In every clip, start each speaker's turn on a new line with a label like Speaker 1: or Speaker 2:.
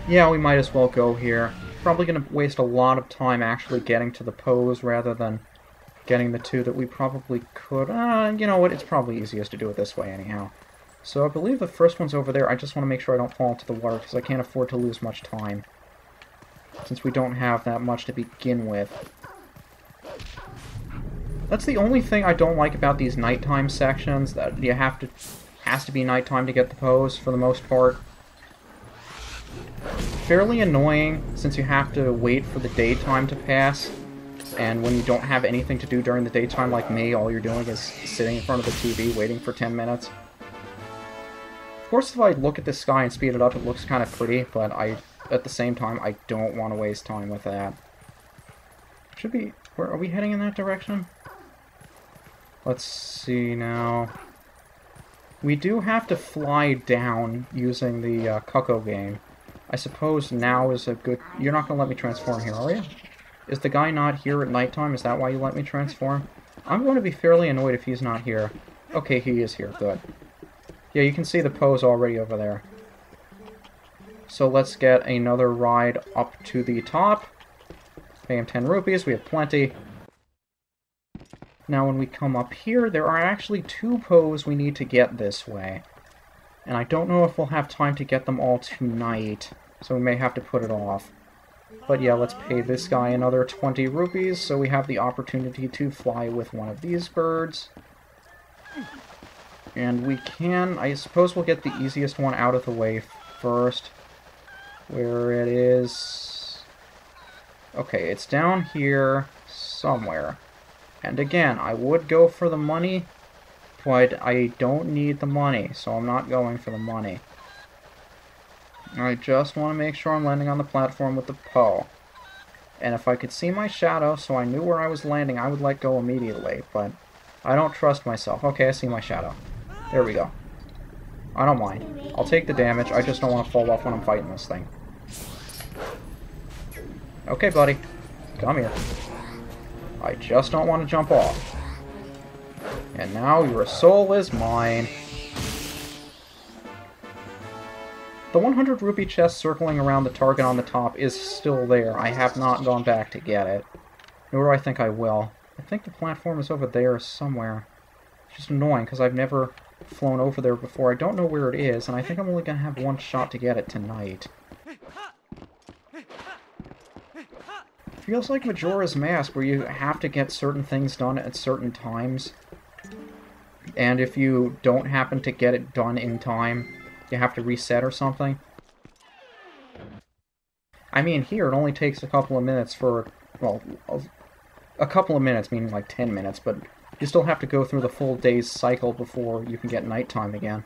Speaker 1: Yeah, we might as well go here. Probably going to waste a lot of time actually getting to the pose rather than getting the two that we probably could. You know what? It's probably easiest to do it this way anyhow. So I believe the first one's over there. I just want to make sure I don't fall into the water because I can't afford to lose much time, since we don't have that much to begin with. That's the only thing I don't like about these nighttime sections, that you have to... has to be nighttime to get the pose, for the most part. Fairly annoying, since you have to wait for the daytime to pass, and when you don't have anything to do during the daytime like me, all you're doing is sitting in front of the TV waiting for 10 minutes. Of course, if I look at the sky and speed it up, it looks kind of pretty, but at the same time, I don't want to waste time with that. Should be... where are we heading in that direction? Let's see now. We do have to fly down using the Cuckoo game. I suppose now is a good... You're not going to let me transform here, are you? Is the guy not here at nighttime? Is that why you let me transform? I'm going to be fairly annoyed if he's not here. Okay, he is here. Good. Yeah, you can see the pose already over there. So let's get another ride up to the top. Pay him 10 rupees. We have plenty. Now, when we come up here, there are actually two poses we need to get this way. And I don't know if we'll have time to get them all tonight, so we may have to put it off. But yeah, let's pay this guy another 20 rupees, so we have the opportunity to fly with one of these birds. And we can... I suppose we'll get the easiest one out of the way first. Where it is... Okay, it's down here somewhere. And again, I would go for the money, but I don't need the money, so I'm not going for the money. I just want to make sure I'm landing on the platform with the Poe. And if I could see my shadow so I knew where I was landing, I would let go immediately, but I don't trust myself. Okay, I see my shadow. There we go. I don't mind. I'll take the damage, I just don't want to fall off when I'm fighting this thing. Okay, buddy. Come here. I just don't want to jump off. And now your soul is mine. The 100 rupee chest circling around the target on the top is still there. I have not gone back to get it. Nor do I think I will. I think the platform is over there somewhere. It's just annoying because I've never flown over there before. I don't know where it is, and I think I'm only going to have one shot to get it tonight. Feels like Majora's Mask, where you have to get certain things done at certain times. And if you don't happen to get it done in time, you have to reset or something. I mean, here it only takes a couple of minutes for... well, a couple of minutes, meaning like 10 minutes, but you still have to go through the full day's cycle before you can get nighttime again.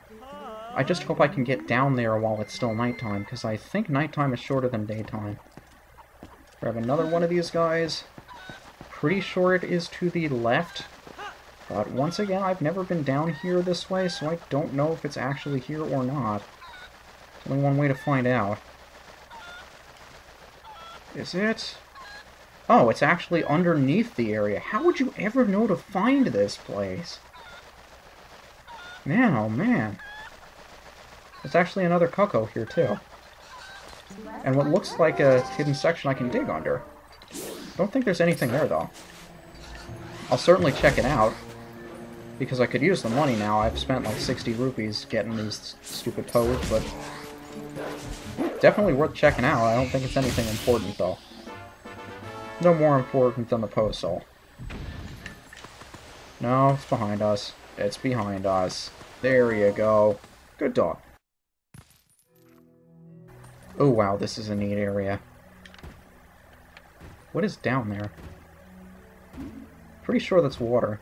Speaker 1: I just hope I can get down there while it's still nighttime, because I think nighttime is shorter than daytime. Grab another one of these guys. Pretty sure it is to the left. But once again, I've never been down here this way, so I don't know if it's actually here or not. There's only one way to find out. Is it? Oh, it's actually underneath the area. How would you ever know to find this place? Man, oh man. There's actually another Cuckoo here, too. And what looks like a hidden section I can dig under. Don't think there's anything there, though. I'll certainly check it out, because I could use the money now. I've spent like 60 rupees getting these stupid poses, but definitely worth checking out. I don't think it's anything important, though. No more important than the pose soul. No, it's behind us. It's behind us. There you go. Good dog. Oh wow, this is a neat area. What is down there? Pretty sure that's water.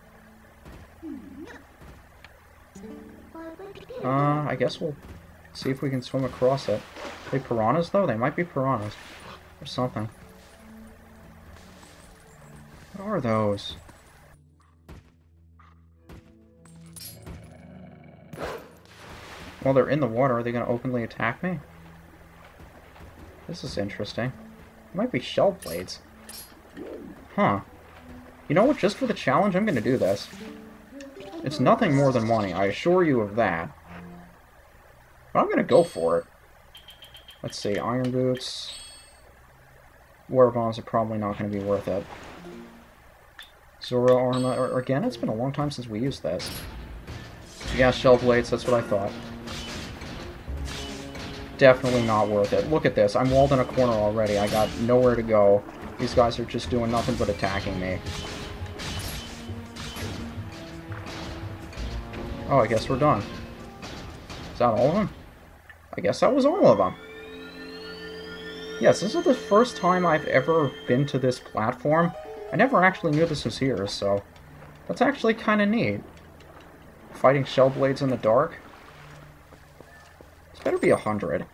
Speaker 1: I guess we'll see if we can swim across it. Are they piranhas, though? They might be piranhas. Or something. What are those? While they're in the water, are they going to openly attack me? This is interesting. It might be shell blades. Huh. You know what? Just for the challenge, I'm going to do this. It's nothing more than money, I assure you of that. But I'm going to go for it. Let's see, iron boots. Water bombs are probably not going to be worth it. Zora armor. Again, it's been a long time since we used this. Yeah, shell blades, that's what I thought. Definitely not worth it. Look at this, I'm walled in a corner already. I got nowhere to go. These guys are just doing nothing but attacking me. Oh, I guess we're done. Is that all of them? I guess that was all of them. Yes, this is the first time I've ever been to this platform. I never actually knew this was here, so that's actually kind of neat. Fighting shell blades in the dark. This better be 100.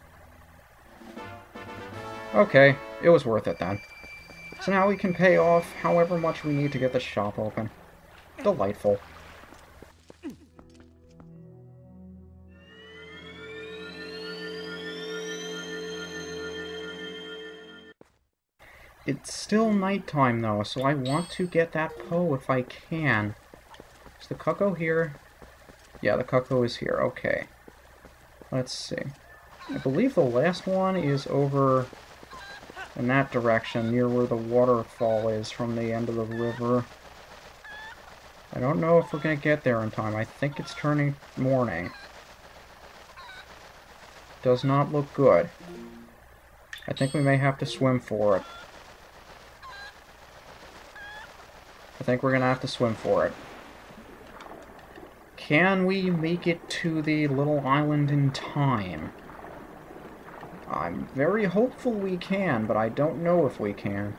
Speaker 1: Okay, it was worth it then. So now we can pay off however much we need to get the shop open. Delightful. It's still nighttime though, so I want to get that Poe if I can. Is the Cuckoo here? Yeah, the Cuckoo is here. Okay. Let's see. I believe the last one is over in that direction, near where the waterfall is from the end of the river. I don't know if we're going to get there in time. I think it's turning morning. Does not look good. I think we may have to swim for it. I think we're going to have to swim for it. Can we make it to the little island in time? I'm very hopeful we can, but I don't know if we can.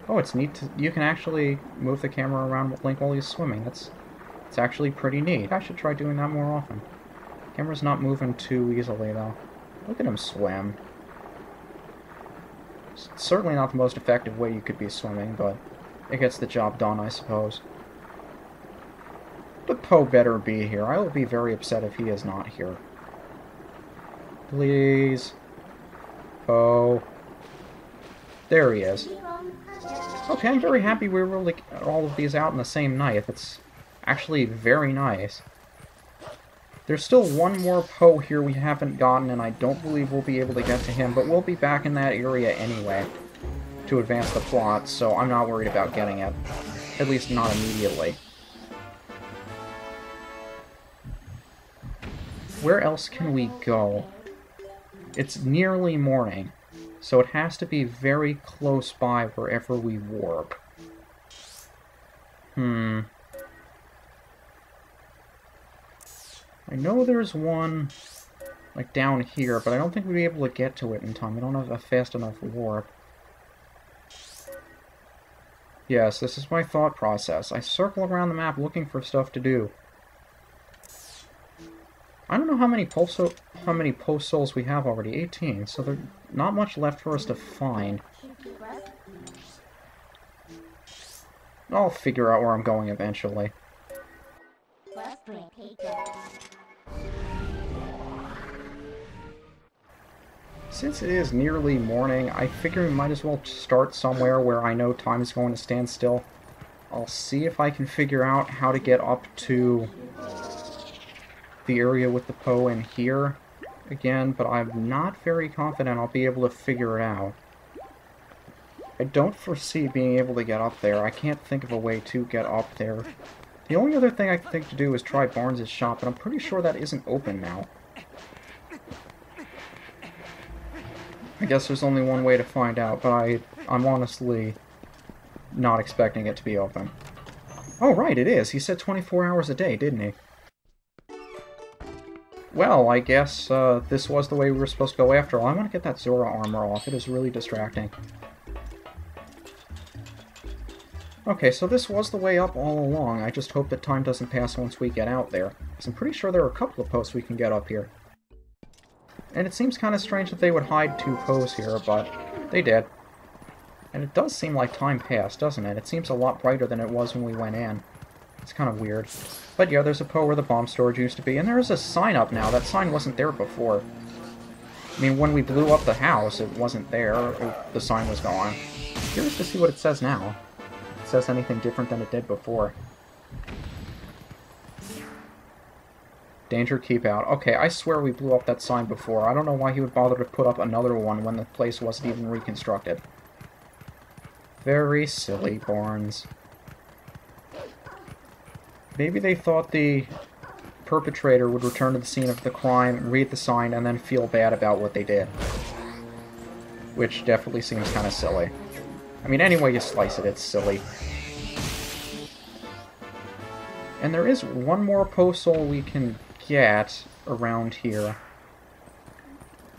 Speaker 1: Oh, it's neat to... You can actually move the camera around with Link while he's swimming. It's actually pretty neat. I should try doing that more often. Camera's not moving too easily, though. Look at him swim. It's certainly not the most effective way you could be swimming, but it gets the job done, I suppose. But Poe better be here. I will be very upset if he is not here. Please. Poe. There he is. Okay, I'm very happy we were able to get all of these out in the same night. That's actually very nice. There's still one more Poe here we haven't gotten, and I don't believe we'll be able to get to him, but we'll be back in that area anyway to advance the plot, so I'm not worried about getting it. At least not immediately. Where else can we go? It's nearly morning, so it has to be very close by wherever we warp. I know there's one, like, down here, but I don't think we'll be able to get to it in time. We don't have a fast enough warp. Yes, this is my thought process. I circle around the map looking for stuff to do. I don't know how many post souls we have already. 18, so there's not much left for us to find. I'll figure out where I'm going eventually. Since it is nearly morning, I figure we might as well start somewhere where I know time is going to stand still. I'll see if I can figure out how to get up to the area with the Poe in here again, but I'm not very confident I'll be able to figure it out. I don't foresee being able to get up there. I can't think of a way to get up there. The only other thing I can think to do is try Barnes' shop, but I'm pretty sure that isn't open now. I guess there's only one way to find out, but I'm honestly not expecting it to be open. Oh, right, it is. He said 24 hours a day, didn't he? Well, I guess this was the way we were supposed to go after all. I want to get that Zora armor off. It is really distracting. Okay, so this was the way up all along. I just hope that time doesn't pass once we get out there, because I'm pretty sure there are a couple of posts we can get up here. And it seems kind of strange that they would hide 2 Poes here, but they did. And it does seem like time passed, doesn't it? It seems a lot brighter than it was when we went in. It's kind of weird. But yeah, there's a Poe where the bomb storage used to be, and there's a sign up now. That sign wasn't there before. I mean, when we blew up the house, it wasn't there. The sign was gone. Curious to see what it says now. If it says anything different than it did before. Danger, keep out. Okay, I swear we blew up that sign before. I don't know why he would bother to put up another one when the place wasn't even reconstructed. Very silly, Barnes. Maybe they thought the perpetrator would return to the scene of the crime, read the sign, and then feel bad about what they did. Which definitely seems kind of silly. I mean, any way you slice it, it's silly. And there is one more postal we can get around here.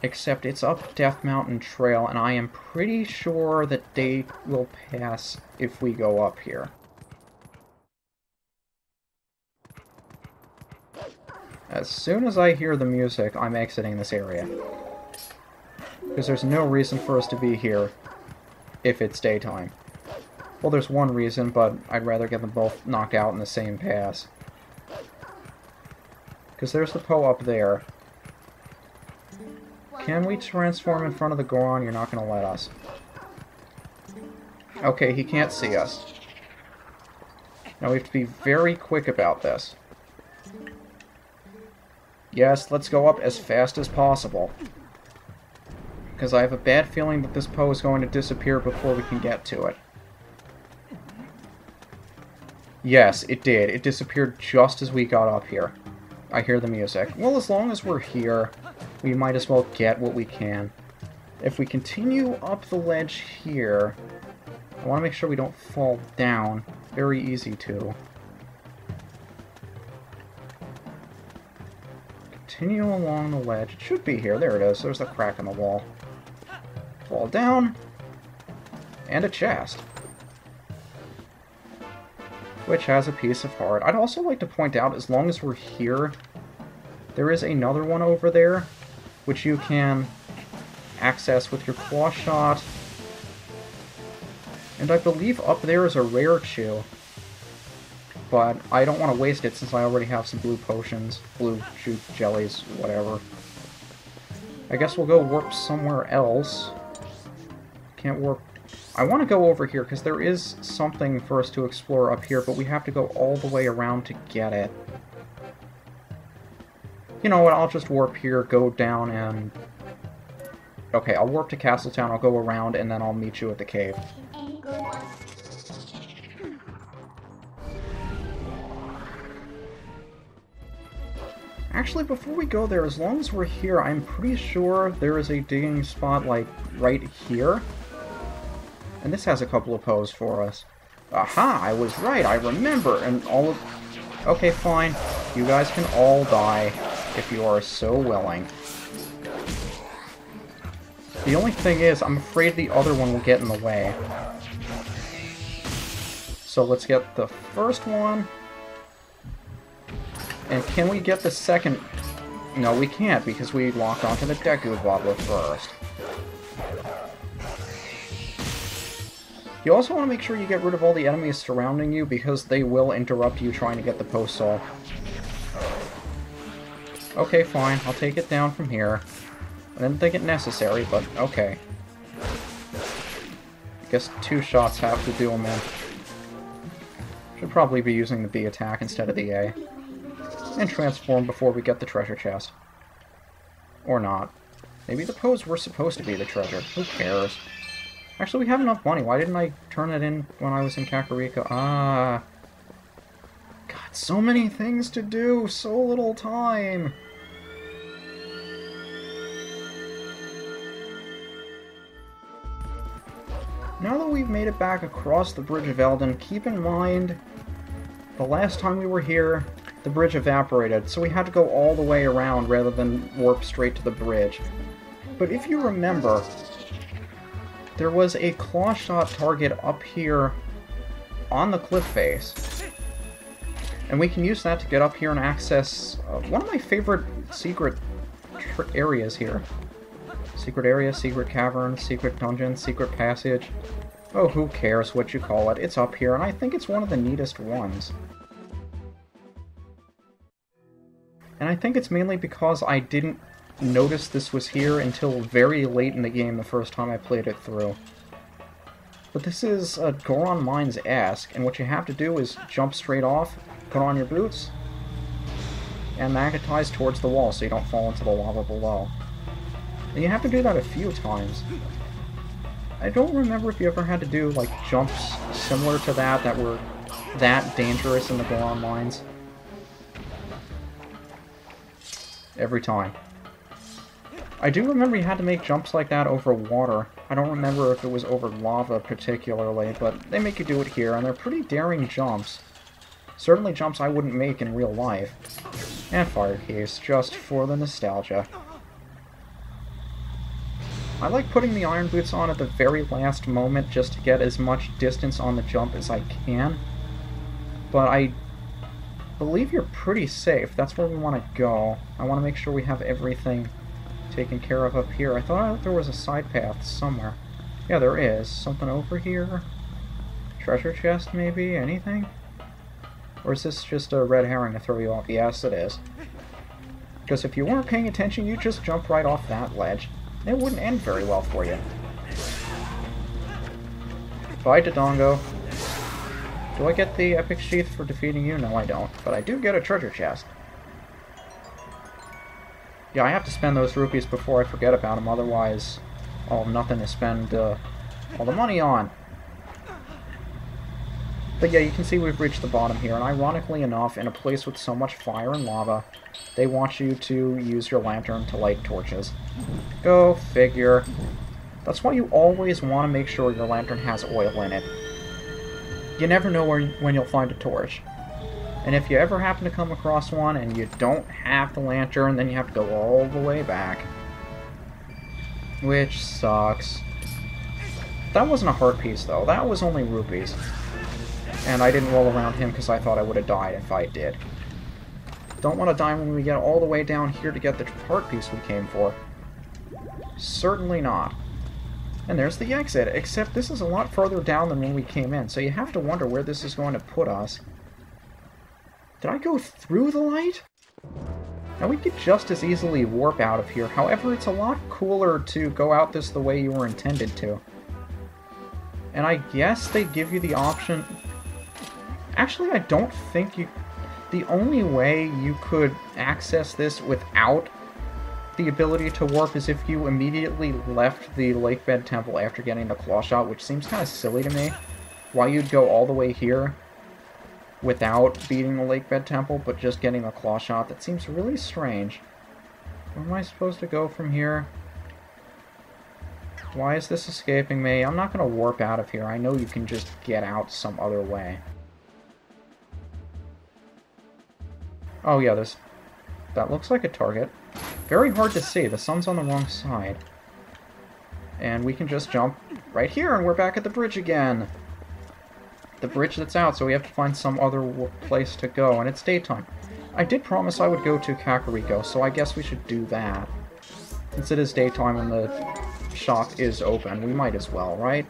Speaker 1: Except it's up Death Mountain Trail, and I am pretty sure that they will pass if we go up here. As soon as I hear the music, I'm exiting this area. Because there's no reason for us to be here if it's daytime. Well, there's one reason, but I'd rather get them both knocked out in the same pass. Because there's the Poe up there. Can we transform in front of the Goron? You're not going to let us. Okay, he can't see us. Now we have to be very quick about this. Yes, let's go up as fast as possible. Because I have a bad feeling that this Poe is going to disappear before we can get to it. Yes, it did. It disappeared just as we got up here. I hear the music. Well, as long as we're here, we might as well get what we can. If we continue up the ledge here, I want to make sure we don't fall down. Very easy to. Continue along the ledge. It should be here. There it is. There's the crack in the wall. Fall down. And a chest. Which has a piece of heart. I'd also like to point out, as long as we're here, there is another one over there, which you can access with your claw shot. And I believe up there is a rare chew. But I don't want to waste it since I already have some blue potions, blue shoot jellies, whatever. I guess we'll go warp somewhere else. Can't warp. I want to go over here because there is something for us to explore up here, but we have to go all the way around to get it. You know what, I'll just warp here, go down, and... Okay, I'll warp to Castletown, I'll go around, and then I'll meet you at the cave. Actually, before we go there, as long as we're here, I'm pretty sure there is a digging spot, like, right here. And this has a couple of Poes for us. Aha! I was right, I remember! And all of... Okay, fine. You guys can all die if you are so willing. The only thing is, I'm afraid the other one will get in the way. So let's get the first one. And can we get the second? No, we can't, because we locked onto the Deku Bobbler first. You also want to make sure you get rid of all the enemies surrounding you, because they will interrupt you trying to get the postal. Okay, fine. I'll take it down from here. I didn't think it necessary, but okay. I guess 2 shots have to do them in. Should probably be using the B attack instead of the A. And transform before we get the treasure chest. Or not. Maybe the Poes were supposed to be the treasure. Who cares? Actually, we have enough money. Why didn't I turn it in when I was in Kakariko? Ah. God, so many things to do. So little time. Now that we've made it back across the Bridge of Eldin, keep in mind, the last time we were here, the bridge evaporated, so we had to go all the way around rather than warp straight to the bridge. But if you remember, there was a claw shot target up here on the cliff face. And we can use that to get up here and access one of my favorite secret areas here. Secret area, secret cavern, secret dungeon, secret passage. Oh, who cares what you call it? It's up here, and I think it's one of the neatest ones. And I think it's mainly because I didn't notice this was here until very late in the game the first time I played it through. But this is Goron Mines Ask, and what you have to do is jump straight off, put on your boots, and magnetize towards the wall so you don't fall into the lava below. And you have to do that a few times. I don't remember if you ever had to do, like, jumps similar to that that were that dangerous in the Goron mines. Every time. I do remember you had to make jumps like that over water. I don't remember if it was over lava particularly, but they make you do it here, and they're pretty daring jumps. Certainly jumps I wouldn't make in real life. And fire keys, just for the nostalgia. I like putting the iron boots on at the very last moment just to get as much distance on the jump as I can. But I believe you're pretty safe. That's where we want to go. I want to make sure we have everything taken care of up here. I thought there was a side path somewhere. Yeah, there is. Something over here? Treasure chest, maybe? Anything? Or is this just a red herring to throw you off? Yes, it is. Because if you weren't paying attention, you'd just jump right off that ledge. It wouldn't end very well for you. Bye, Dodongo. Do I get the epic sheath for defeating you? No, I don't. But I do get a treasure chest. Yeah, I have to spend those rupees before I forget about them, otherwise I'll have nothing to spend all the money on. But yeah, you can see we've reached the bottom here, and ironically enough, in a place with so much fire and lava, they want you to use your lantern to light torches. Go figure. That's why you always want to make sure your lantern has oil in it. You never know when you'll find a torch. And if you ever happen to come across one and you don't have the lantern, then you have to go all the way back. Which sucks. That wasn't a heart piece, though. That was only rupees. And I didn't roll around him because I thought I would have died if I did. Don't want to die when we get all the way down here to get the heart piece we came for. Certainly not. And there's the exit, except this is a lot further down than when we came in, so you have to wonder where this is going to put us. Did I go through the light? Now we could just as easily warp out of here, however it's a lot cooler to go out this the way you were intended to. And I guess they give you the option... Actually, I don't think you... The only way you could access this without the ability to warp is if you immediately left the Lakebed Temple after getting the Claw Shot, which seems kind of silly to me. Why you'd go all the way here without beating the Lakebed Temple, but just getting a Claw Shot. That seems really strange. Where am I supposed to go from here? Why is this escaping me? I'm not going to warp out of here. I know you can just get out some other way. Oh yeah, that looks like a target. Very hard to see. The sun's on the wrong side. And we can just jump right here, and we're back at the bridge again. The bridge that's out, so we have to find some other place to go, and it's daytime. I did promise I would go to Kakariko, so I guess we should do that. Since it is daytime and the shop is open, we might as well, right?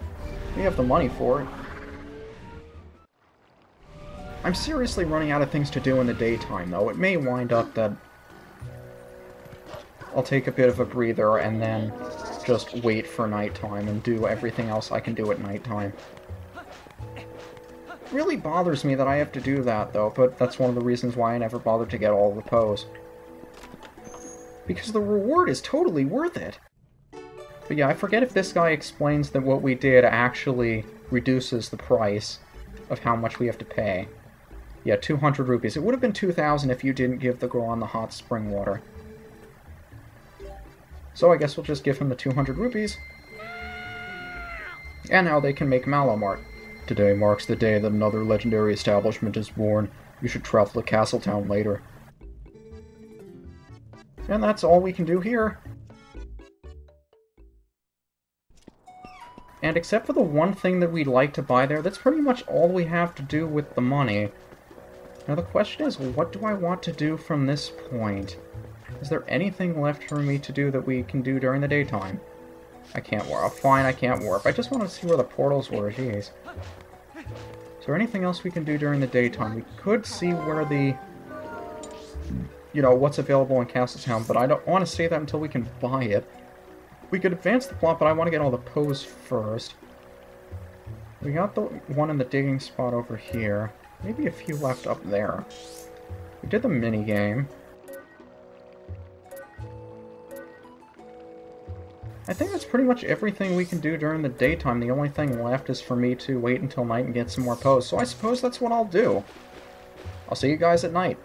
Speaker 1: We have the money for it. I'm seriously running out of things to do in the daytime, though. It may wind up that I'll take a bit of a breather and then just wait for nighttime and do everything else I can do at nighttime. It really bothers me that I have to do that, though, but that's one of the reasons why I never bothered to get all the Poes. Because the reward is totally worth it. But yeah, I forget if this guy explains that what we did actually reduces the price of how much we have to pay. Yeah, 200 rupees. It would have been 2,000 if you didn't give the Goron the hot spring water. So I guess we'll just give him the 200 rupees. And now they can make Malomart. Today marks the day that another legendary establishment is born. You should travel to Castletown later. And that's all we can do here. And except for the one thing that we'd like to buy there, that's pretty much all we have to do with the money. Now the question is, what do I want to do from this point? Is there anything left for me to do that we can do during the daytime? I can't warp. Fine, I can't warp. I just want to see where the portals were, jeez. Is there anything else we can do during the daytime? We could see where the... You know, what's available in Castletown, but I don't want to say that until we can buy it. We could advance the plot, but I want to get all the Poes first. We got the one in the digging spot over here. Maybe a few left up there. We did the minigame. I think that's pretty much everything we can do during the daytime. The only thing left is for me to wait until night and get some more posts. So I suppose that's what I'll do. I'll see you guys at night.